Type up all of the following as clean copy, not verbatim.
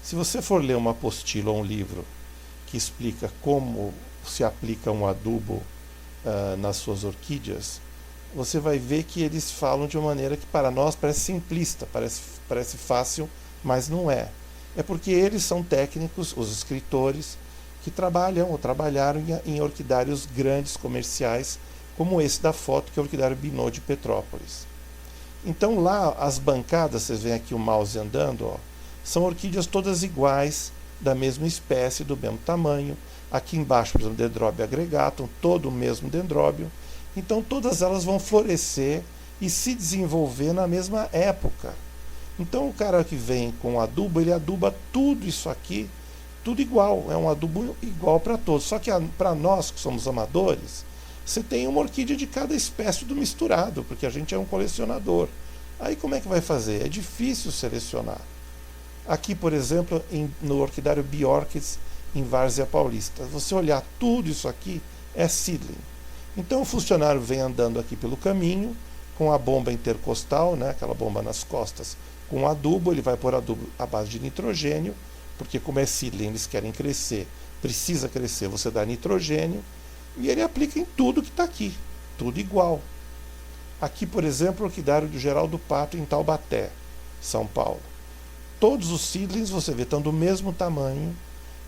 Se você for ler uma apostila ou um livro que explica como se aplica um adubo nas suas orquídeas, você vai ver que eles falam de uma maneira que para nós parece simplista, parece fácil, mas não é. É porque eles são técnicos, os escritores, que trabalham ou trabalharam em orquidários grandes comerciais, como esse da foto, que é o orquidário Binot de Petrópolis. Então lá as bancadas, vocês veem aqui o mouse andando, ó, são orquídeas todas iguais, da mesma espécie, do mesmo tamanho. Aqui embaixo, por exemplo, Dendrobium agregatum, todo o mesmo dendróbio. Então todas elas vão florescer e se desenvolver na mesma época. Então o cara que vem com adubo, ele aduba tudo isso aqui, tudo igual, é um adubo igual para todos. Só que para nós que somos amadores, você tem uma orquídea de cada espécie do misturado, porque a gente é um colecionador. Aí como é que vai fazer? É difícil selecionar. Aqui, por exemplo, no orquidário Biorchids, em Várzea Paulista, você olhar tudo isso aqui, é seedling. Então o funcionário vem andando aqui pelo caminho, com a bomba intercostal, né, aquela bomba nas costas, com adubo, ele vai pôr adubo à base de nitrogênio, porque como é seedling, eles querem crescer, precisa crescer, você dá nitrogênio, e ele aplica em tudo que está aqui, tudo igual. Aqui, por exemplo, o orquidário do Geraldo Pato, em Taubaté, São Paulo. Todos os seedlings, você vê, estão do mesmo tamanho,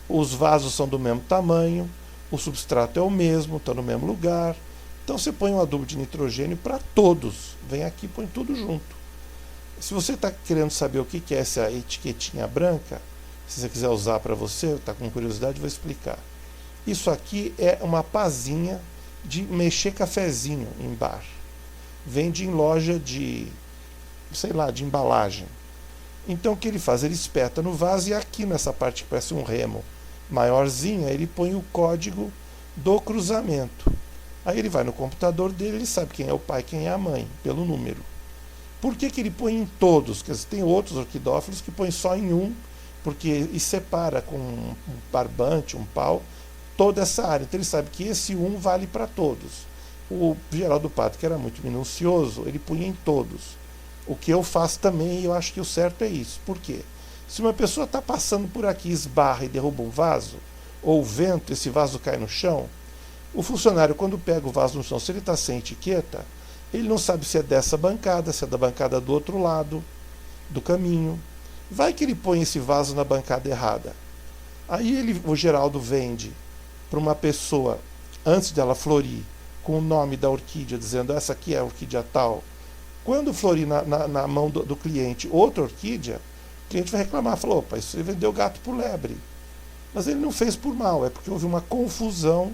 os vasos são do mesmo tamanho, o substrato é o mesmo, está no mesmo lugar. Então você põe um adubo de nitrogênio para todos. Vem aqui e põe tudo junto. Se você está querendo saber o que é essa etiquetinha branca, se você quiser usar para você, está com curiosidade, vou explicar. Isso aqui é uma pazinha de mexer cafezinho em bar. Vende em loja de, sei lá, de embalagem. Então o que ele faz? Ele espeta no vaso e aqui nessa parte que parece um remo maiorzinha, ele põe o código do cruzamento. Aí ele vai no computador dele, ele sabe quem é o pai, quem é a mãe, pelo número. Por que ele põe em todos? Quer dizer, tem outros orquidófilos que põem só em um, e separa com um barbante, um pau, toda essa área. Então ele sabe que esse um vale para todos. O Geraldo Pato, que era muito minucioso, ele punha em todos. O que eu faço também, e eu acho que o certo é isso. Por quê? Se uma pessoa está passando por aqui, esbarra e derruba um vaso, ou o vento, esse vaso cai no chão, o funcionário, quando pega o vaso no chão, se ele está sem etiqueta, ele não sabe se é dessa bancada, se é da bancada do outro lado do caminho. Vai que ele põe esse vaso na bancada errada. Aí o Geraldo vende para uma pessoa, antes dela florir, com o nome da orquídea, dizendo essa aqui é a orquídea tal. Quando florir na mão do cliente outra orquídea, o cliente vai reclamar, falou, opa, isso ele vendeu gato por lebre. Mas ele não fez por mal, é porque houve uma confusão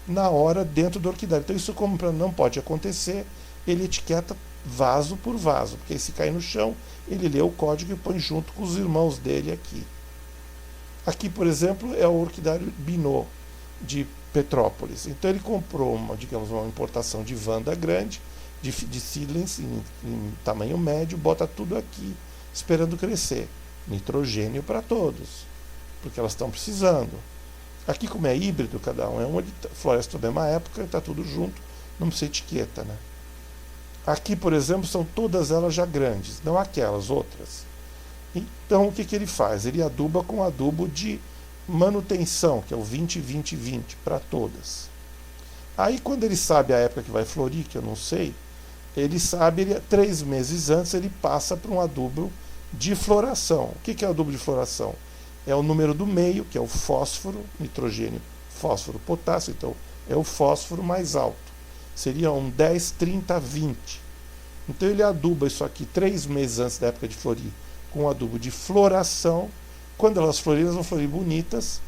na hora dentro do orquidário. Então isso, como não pode acontecer, ele etiqueta vaso por vaso, porque aí se cair no chão, ele lê o código e põe junto com os irmãos dele aqui. Aqui, por exemplo, é o orquidário Binot, de Petrópolis. Então ele comprou uma importação de Vanda grande, de seedlings em tamanho médio, bota tudo aqui, esperando crescer. Nitrogênio para todos, porque elas estão precisando. Aqui, como é híbrido, cada um é um, ele floresce na mesma época, está tudo junto, não precisa etiqueta, né? Aqui, por exemplo, são todas elas já grandes, não aquelas outras. Então, o que ele faz? Ele aduba com adubo de manutenção, que é o 20-20-20, para todas. Aí, quando ele sabe a época que vai florir, que eu não sei, ele sabe, 3 meses antes, ele passa para um adubo de floração. O que é o adubo de floração? É o número do meio, que é o fósforo, nitrogênio, fósforo, potássio, então é o fósforo mais alto. Seria um 10, 30, 20. Então ele aduba isso aqui 3 meses antes da época de florir, com um adubo de floração. Quando elas florirem, elas vão florir bonitas,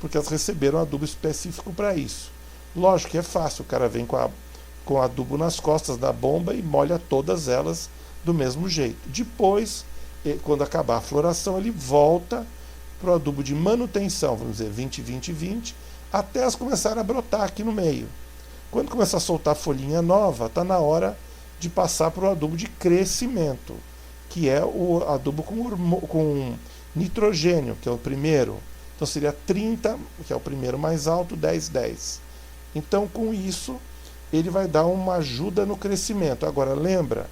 porque elas receberam adubo específico para isso. Lógico que é fácil, o cara vem com adubo nas costas da bomba e molha todas elas do mesmo jeito. Depois, quando acabar a floração, ele volta para o adubo de manutenção, vamos dizer, 20-20-20, até elas começarem a brotar aqui no meio. Quando começar a soltar folhinha nova, está na hora de passar para o adubo de crescimento, que é o adubo com nitrogênio, que é o primeiro. Então seria 30, que é o primeiro mais alto, 10-10. Então, com isso, ele vai dar uma ajuda no crescimento. Agora, lembra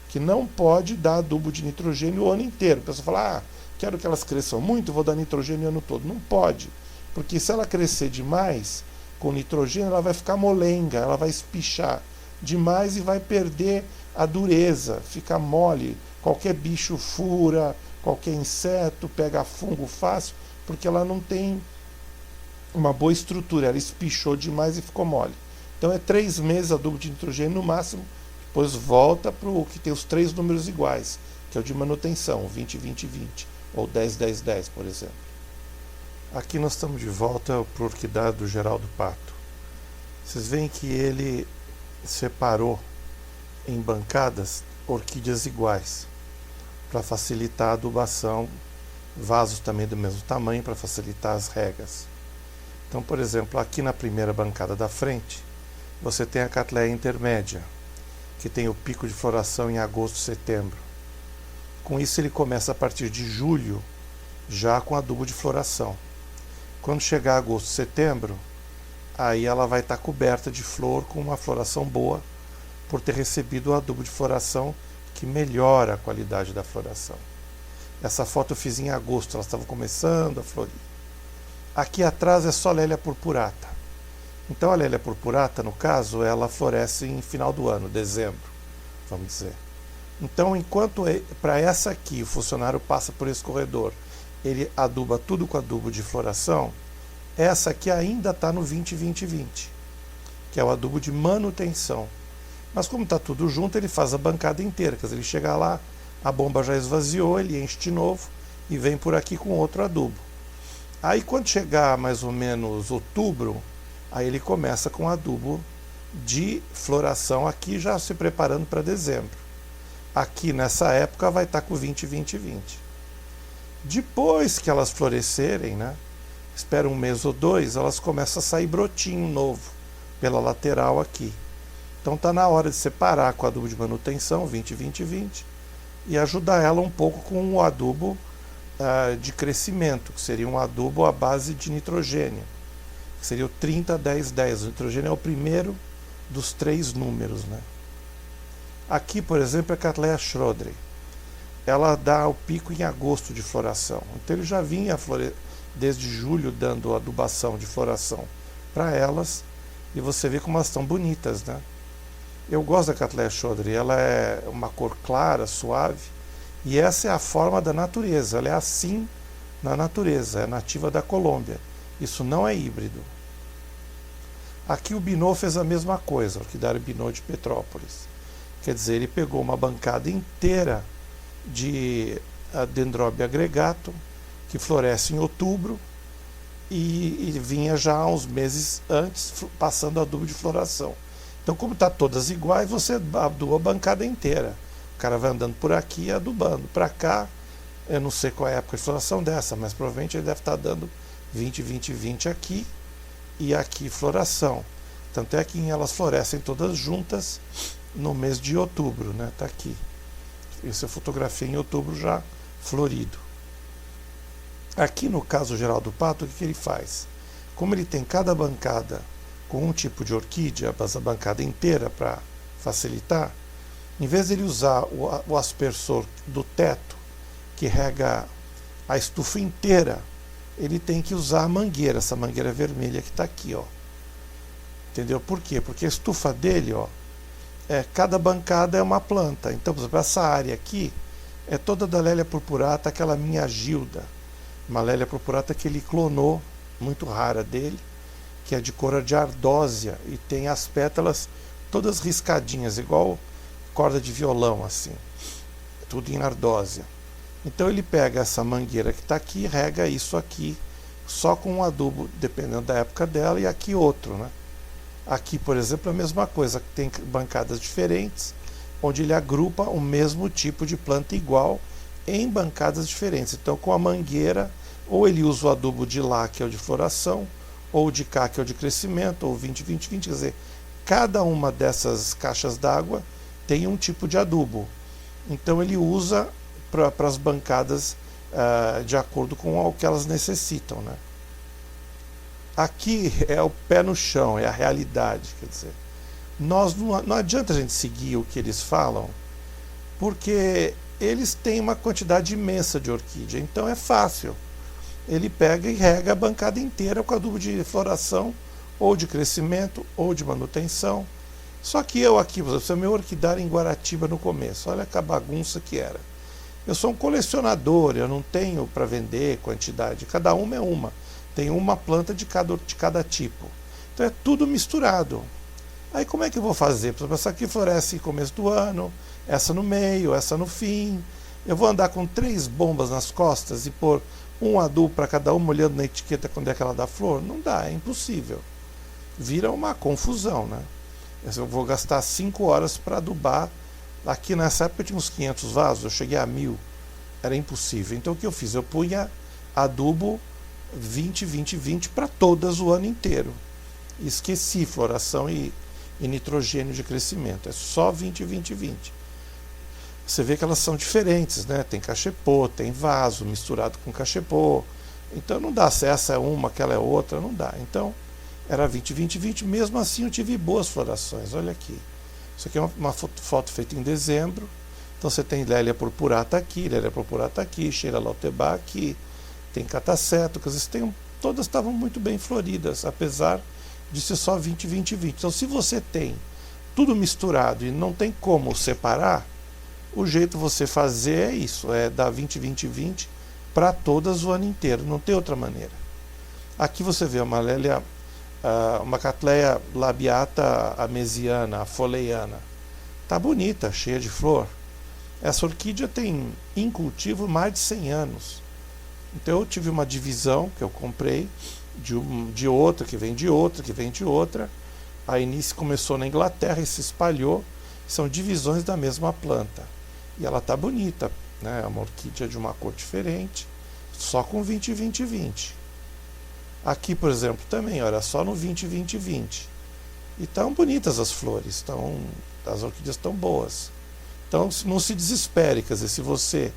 que não pode dar adubo de nitrogênio o ano inteiro. A pessoa fala, quero que elas cresçam muito, vou dar nitrogênio o ano todo. Não pode, porque se ela crescer demais com nitrogênio, ela vai ficar molenga, ela vai espichar demais e vai perder a dureza, fica mole. Qualquer bicho fura, qualquer inseto pega fungo fácil, porque ela não tem uma boa estrutura, ela espichou demais e ficou mole. Então é 3 meses adubo de nitrogênio no máximo, depois volta para o que tem os 3 números iguais, que é o de manutenção, 20, 20, 20, ou 10, 10, 10, por exemplo. Aqui nós estamos de volta para o orquidário do Geraldo Pato. Vocês veem que ele separou em bancadas orquídeas iguais, para facilitar a adubação, vasos também do mesmo tamanho, para facilitar as regas. Então, por exemplo, aqui na primeira bancada da frente, você tem a Cattleya intermédia, que tem o pico de floração em agosto, setembro. Com isso ele começa a partir de julho, já com adubo de floração. Quando chegar agosto, setembro, aí ela vai estar coberta de flor com uma floração boa, por ter recebido o adubo de floração que melhora a qualidade da floração. Essa foto eu fiz em agosto, elas estavam começando a florir. Aqui atrás é só Lélia purpurata. Então a Lélia purpurata, no caso, ela floresce em final do ano, dezembro, vamos dizer. Então, enquanto para essa aqui o funcionário passa por esse corredor, ele aduba tudo com adubo de floração, essa aqui ainda está no 20-20-20, que é o adubo de manutenção. Mas como está tudo junto, ele faz a bancada inteira, quer dizer, ele chega lá, a bomba já esvaziou, ele enche de novo e vem por aqui com outro adubo. Aí quando chegar mais ou menos outubro, aí ele começa com adubo de floração aqui, já se preparando para dezembro. Aqui nessa época vai estar com 20-20-20. Depois que elas florescerem, né, espera 1 mês ou 2, elas começam a sair brotinho novo pela lateral aqui. Então está na hora de separar com o adubo de manutenção, 20-20-20, e ajudar ela um pouco com o adubo de crescimento, que seria um adubo à base de nitrogênio, que seria o 30-10-10. O nitrogênio é o primeiro dos 3 números, né? Aqui, por exemplo, é a Cattleya Schroederi. Ela dá o pico em agosto de floração. Então ele já vinha desde julho dando adubação de floração para elas, e você vê como elas estão bonitas, né? Eu gosto da Cattleya Schroederi, ela é uma cor clara, suave, e essa é a forma da natureza, ela é assim na natureza, é nativa da Colômbia, isso não é híbrido. Aqui o Binot fez a mesma coisa, o orquidário Binot de Petrópolis, quer dizer, ele pegou uma bancada inteira de Dendrobium agregatum, que floresce em outubro, e vinha já uns meses antes passando adubo de floração. Então, como está todas iguais, você aduba a bancada inteira. O cara vai andando por aqui e adubando. Para cá, eu não sei qual é a época de floração dessa, mas provavelmente ele deve estar dando 20-20-20 aqui e aqui floração. Tanto é que elas florescem todas juntas no mês de outubro, né? Está aqui. Essa fotografia em outubro já florido. Aqui no caso Geraldo Pato, o que ele faz? Como ele tem cada bancada com um tipo de orquídea, a bancada inteira para facilitar, em vez de ele usar o aspersor do teto, que rega a estufa inteira, ele tem que usar a mangueira, essa mangueira vermelha que está aqui, ó. Entendeu? Por quê? Porque a estufa dele, ó, cada bancada é uma planta. Então, por exemplo, essa área aqui é toda da Lélia purpurata, aquela minha Gilda, uma Lélia purpurata que ele clonou, muito rara dele, que é de cor de ardósia e tem as pétalas todas riscadinhas, igual corda de violão, assim, tudo em ardósia. Então ele pega essa mangueira que está aqui e rega isso aqui, só com um adubo, dependendo da época dela, e aqui outro, né? Aqui, por exemplo, é a mesma coisa, tem bancadas diferentes, onde ele agrupa o mesmo tipo de planta igual em bancadas diferentes. Então, com a mangueira, ou ele usa o adubo de lá, que é o de floração, ou de cá, que é o de crescimento, ou 20-20-20, quer dizer, cada uma dessas caixas d'água tem um tipo de adubo. Então ele usa para as bancadas de acordo com o que elas necessitam, né? Aqui é o pé no chão, é a realidade, quer dizer, não adianta a gente seguir o que eles falam, porque eles têm uma quantidade imensa de orquídea, então é fácil. Ele pega e rega a bancada inteira com adubo de floração, ou de crescimento, ou de manutenção. Só que eu aqui, por exemplo, meu orquidário em Guaratiba no começo, olha que bagunça que era. Eu sou um colecionador, eu não tenho para vender quantidade, cada uma é uma. Tem uma planta de cada tipo. Então é tudo misturado. Aí como é que eu vou fazer? Por exemplo, essa aqui floresce no começo do ano, essa no meio, essa no fim. Eu vou andar com 3 bombas nas costas e pôr um adubo para cada uma, olhando na etiqueta quando é que ela dá flor? Não dá, é impossível. Vira uma confusão, né? Eu vou gastar 5 horas para adubar. Aqui nessa época eu tinha uns 500 vasos, eu cheguei a 1000. Era impossível. Então o que eu fiz? Eu punha adubo 20, 20, 20 para todas o ano inteiro. Esqueci floração e nitrogênio de crescimento. É só 20, 20, 20. Você vê que elas são diferentes, né? Tem cachepô, tem vaso misturado com cachepô. Então não dá, se essa é uma, aquela é outra, não dá. Então era 20, 20, 20. Mesmo assim eu tive boas florações. Olha aqui. Isso aqui é uma foto feita em dezembro. Então você tem Lélia purpurata aqui, Lélia purpurata aqui, Sheila lautebá aqui, tem cataceto, todas estavam muito bem floridas, apesar de ser só 20, 20, 20. Então se você tem tudo misturado e não tem como separar, o jeito de você fazer é isso, é dar 20, 20, 20 para todas o ano inteiro, não tem outra maneira. Aqui você vê uma Lélia, uma Cattleya labiata amesiana, foleiana. Tá bonita, cheia de flor. Essa orquídea tem em cultivo mais de 100 anos. Então eu tive uma divisão que eu comprei de outra, que vem de outra, que vem de outra. A início começou na Inglaterra e se espalhou. São divisões da mesma planta. E ela tá bonita, né? É uma orquídea de uma cor diferente, só com 20, 20, 20. Aqui, por exemplo, também, olha, só no 20, 20, 20. E estão bonitas as flores, as orquídeas estão boas. Então não se desespere, quer dizer, se você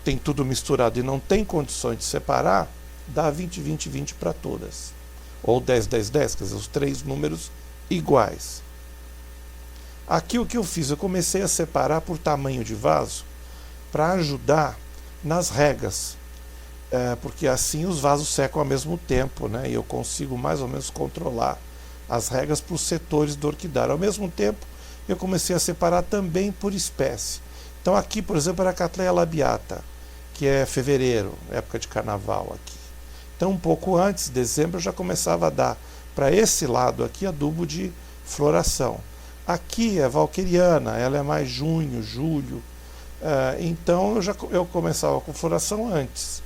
tem tudo misturado e não tem condições de separar, dá 20, 20, 20 para todas. Ou 10, 10, 10, quer dizer, os 3 números iguais. Aqui o que eu fiz? Eu comecei a separar por tamanho de vaso para ajudar nas regas. Porque assim os vasos secam ao mesmo tempo, né? E eu consigo mais ou menos controlar as regas para os setores do orquidário. Ao mesmo tempo, eu comecei a separar também por espécie. Então aqui, por exemplo, era a Cattleya labiata, que é fevereiro, época de carnaval aqui. Então um pouco antes, dezembro, eu já começava a dar para esse lado aqui adubo de floração. Aqui é valqueriana, ela é mais junho, julho. Então eu começava com floração antes.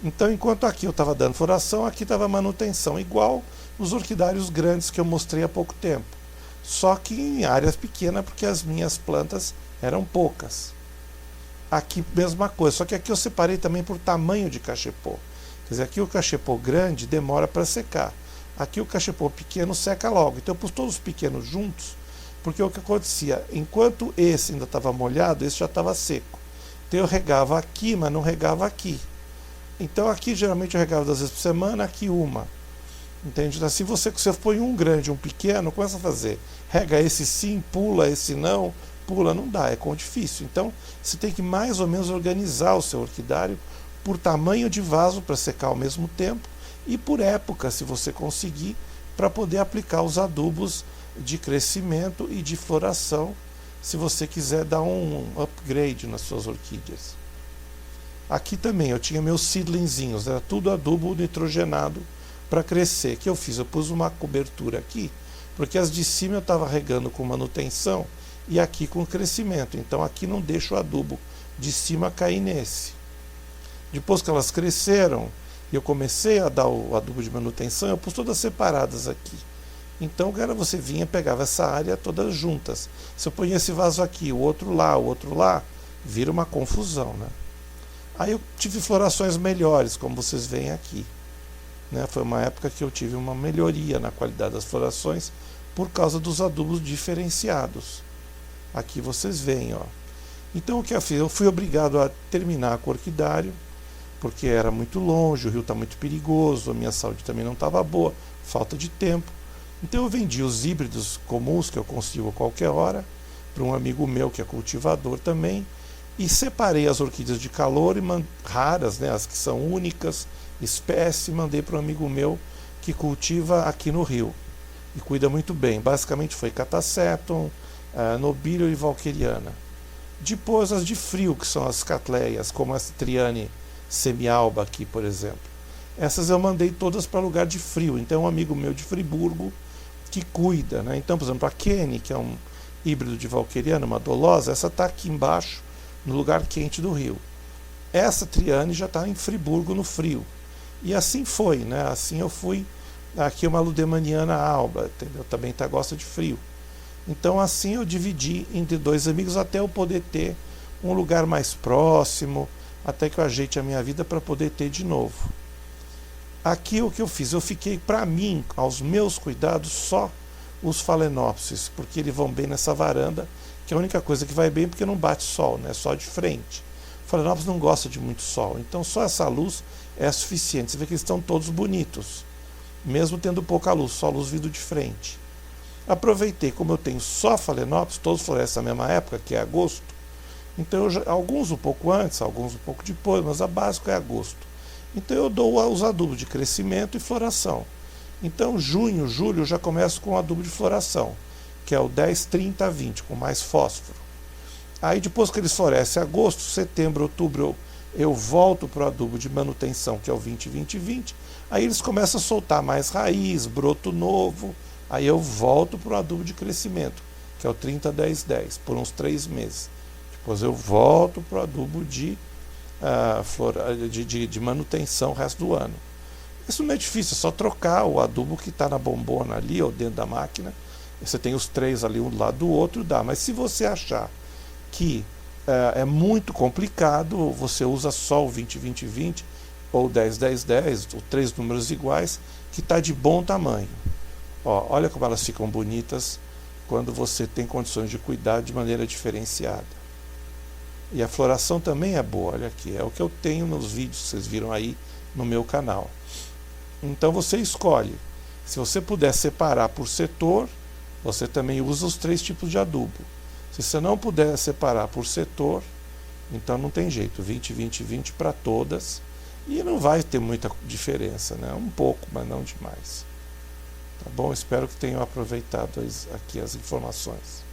Então enquanto aqui eu estava dando floração, aqui estava manutenção, igual os orquidários grandes que eu mostrei há pouco tempo. Só que em áreas pequenas, porque as minhas plantas eram poucas. Aqui mesma coisa, só que aqui eu separei também por tamanho de cachepô. Quer dizer, aqui o cachepô grande demora para secar. Aqui o cachepô pequeno seca logo. Então eu pus todos os pequenos juntos, porque o que acontecia, enquanto esse ainda estava molhado, esse já estava seco. Então eu regava aqui, mas não regava aqui. Então aqui geralmente eu regava 2 vezes por semana, aqui uma. Entende? Então, se você põe um grande, um pequeno, começa a fazer. Rega esse sim, pula esse não, pula, não dá, é difícil. Então você tem que mais ou menos organizar o seu orquidário por tamanho de vaso para secar ao mesmo tempo e por época, se você conseguir, para poder aplicar os adubos de crescimento e de floração, se você quiser dar um upgrade nas suas orquídeas. Aqui também eu tinha meus seedlingzinhos, era tudo adubo nitrogenado para crescer. O que eu fiz? Eu pus uma cobertura aqui, porque as de cima eu estava regando com manutenção e aqui com crescimento. Então aqui não deixo o adubo de cima cair nesse. Depois que elas cresceram e eu comecei a dar o adubo de manutenção, eu pus todas separadas aqui. Então, cara, você vinha, pegava essa área todas juntas. Se eu ponho esse vaso aqui, o outro lá, vira uma confusão, né? Aí eu tive florações melhores, como vocês veem aqui. Né? Foi uma época que eu tive uma melhoria na qualidade das florações por causa dos adubos diferenciados. Aqui vocês veem, ó. Então o que eu fiz? Eu fui obrigado a terminar com o orquidário, porque era muito longe, o rio está muito perigoso, a minha saúde também não estava boa, falta de tempo. Então eu vendi os híbridos comuns que eu consigo a qualquer hora para um amigo meu que é cultivador também, E separei as orquídeas de calor e raras, né, as que são únicas, espécie, mandei para um amigo meu que cultiva aqui no Rio e cuida muito bem. Basicamente foi Catasetum, Nobilio e Walkeriana. Depois as de frio, que são as catleias, como essa Triane semialba aqui, por exemplo. Essas eu mandei todas para lugar de frio. Então um amigo meu de Friburgo que cuida, né? Então, por exemplo, a Kenny, que é um híbrido de Walkeriana, uma dolosa, essa está aqui embaixo, no lugar quente do Rio. Essa Triane já está em Friburgo, no frio. E assim foi, né? Assim eu fui. Aqui uma Ludemaniana alba, entendeu? Também gosta de frio. Então assim eu dividi entre dois amigos até eu poder ter um lugar mais próximo, até que eu ajeite a minha vida para poder ter de novo. Aqui o que eu fiz? Eu fiquei para mim, aos meus cuidados, só os Phalaenopsis, porque eles vão bem nessa varanda, que é a única coisa que vai bem porque não bate sol, né? Só de frente. O Phalaenopsis não gosta de muito sol, então só essa luz é suficiente. Você vê que eles estão todos bonitos, mesmo tendo pouca luz, só luz vindo de frente. Aproveitei, como eu tenho só Phalaenopsis, todos florescem na mesma época, que é agosto, então alguns um pouco antes, alguns um pouco depois, mas a básica é agosto. Então eu dou os adubos de crescimento e floração. Então junho, julho eu já começo com o adubo de floração, que é o 10, 30, 20, com mais fósforo. Aí depois que eles florescem, agosto, setembro, outubro, eu volto para o adubo de manutenção, que é o 20, 20, 20. Aí eles começam a soltar mais raiz, broto novo. Aí eu volto para o adubo de crescimento, que é o 30, 10, 10, por uns 3 meses. Depois eu volto para o adubo de manutenção o resto do ano. Isso não é difícil, é só trocar o adubo que está na bombona ali, ou dentro da máquina. Você tem os 3 ali, um do lado do outro, dá. Mas se você achar que é muito complicado, você usa só o 20, 20, 20, ou 10, 10, 10, ou 3 números iguais, que está de bom tamanho. Ó, olha como elas ficam bonitas quando você tem condições de cuidar de maneira diferenciada. E a floração também é boa, olha aqui, é o que eu tenho nos vídeos que vocês viram aí no meu canal. Então você escolhe. Se você puder separar por setor, você também usa os 3 tipos de adubo. Se você não puder separar por setor, então não tem jeito, 20, 20, 20 para todas, e não vai ter muita diferença, né? Um pouco, mas não demais. Tá bom? Espero que tenham aproveitado aqui as informações.